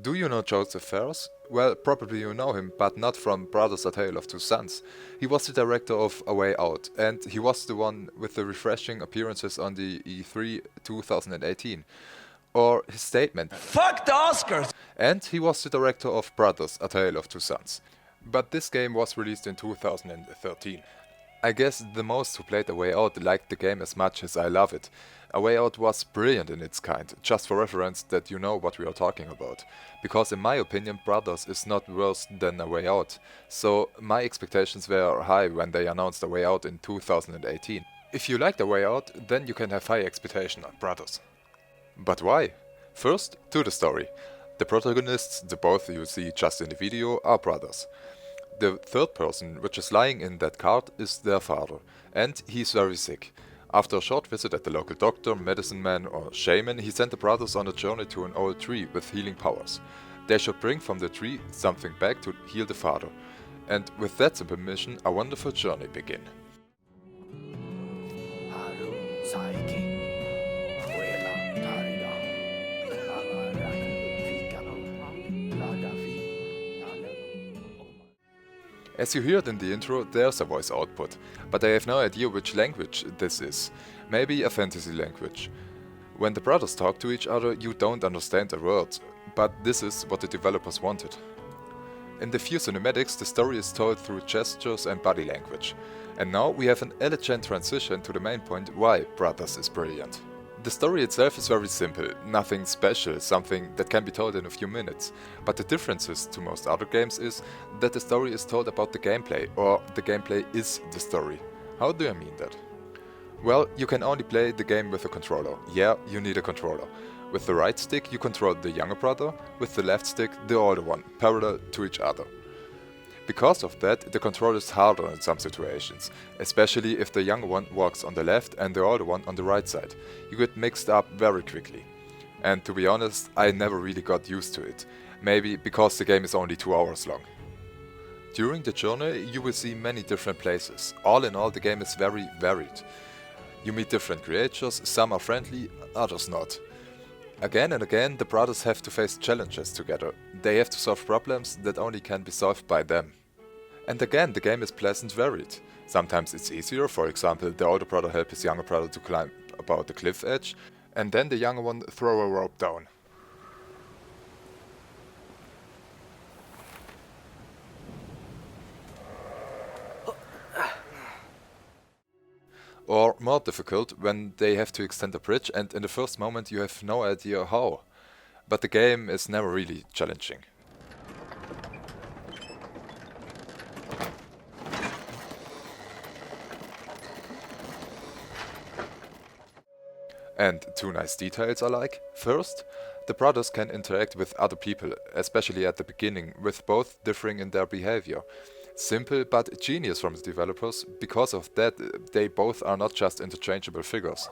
Do you know Josef Fares? Well, probably you know him, but not from Brothers: A Tale of Two Sons. He was the director of A Way Out, and he was the one with the refreshing appearances on the E3 2018. Or his statement. Fuck the Oscars! And he was the director of Brothers: A Tale of Two Sons. But this game was released in 2013. I guess the most who played A Way Out liked the game as much as I love it. A Way Out was brilliant in its kind, just for reference that you know what we are talking about. Because in my opinion Brothers is not worse than A Way Out, so my expectations were high when they announced A Way Out in 2018. If you liked A Way Out, then you can have high expectations on Brothers. But why? First, to the story. The protagonists, the both you see just in the video, are brothers. The third person, which is lying in that cart, is their father, and he's very sick. After a short visit at the local doctor, medicine man or shaman, he sent the brothers on a journey to an old tree with healing powers. They should bring from the tree something back to heal the father. And with that simple mission, a wonderful journey begin. As you heard in the intro, there's a voice output, but I have no idea which language this is. Maybe a fantasy language. When the brothers talk to each other, you don't understand a word, but this is what the developers wanted. In the few cinematics, the story is told through gestures and body language. And now we have an elegant transition to the main point why Brothers is brilliant. The story itself is very simple, nothing special, something that can be told in a few minutes. But the differences to most other games is that the story is told about the gameplay, or the gameplay is the story. How do I mean that? Well, you can only play the game with a controller. Yeah, you need a controller. With the right stick you control the younger brother, with the left stick the older one, parallel to each other. Because of that, the control is harder in some situations, especially if the younger one walks on the left and the older one on the right side. You get mixed up very quickly. And to be honest, I never really got used to it. Maybe because the game is only 2 hours long. During the journey you will see many different places. All in all, the game is very varied. You meet different creatures, some are friendly, others not. Again and again the brothers have to face challenges together. They have to solve problems that only can be solved by them. And again, the game is pleasant varied. Sometimes it's easier, for example the older brother helps his younger brother to climb about the cliff edge, and then the younger one throw a rope down. Or more difficult, when they have to extend a bridge and in the first moment you have no idea how. But the game is never really challenging. And two nice details I like. First, the brothers can interact with other people, especially at the beginning, with both differing in their behavior. Simple but genius from the developers, because of that they both are not just interchangeable figures.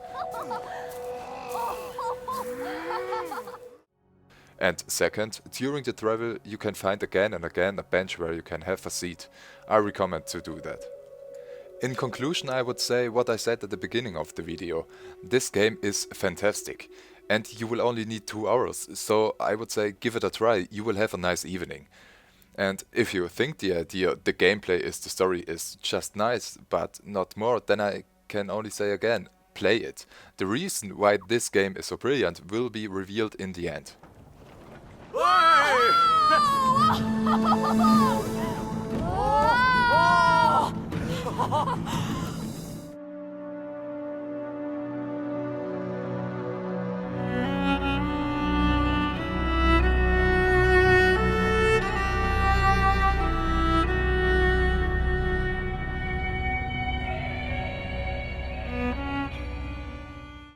And second, during the travel you can find again and again a bench where you can have a seat. I recommend to do that. In conclusion, I would say what I said at the beginning of the video. This game is fantastic. And you will only need 2 hours, so I would say give it a try, you will have a nice evening. And if you think the idea, the gameplay is the story is just nice, but not more, then I can only say again, play it. The reason why this game is so brilliant will be revealed in the end. Hey!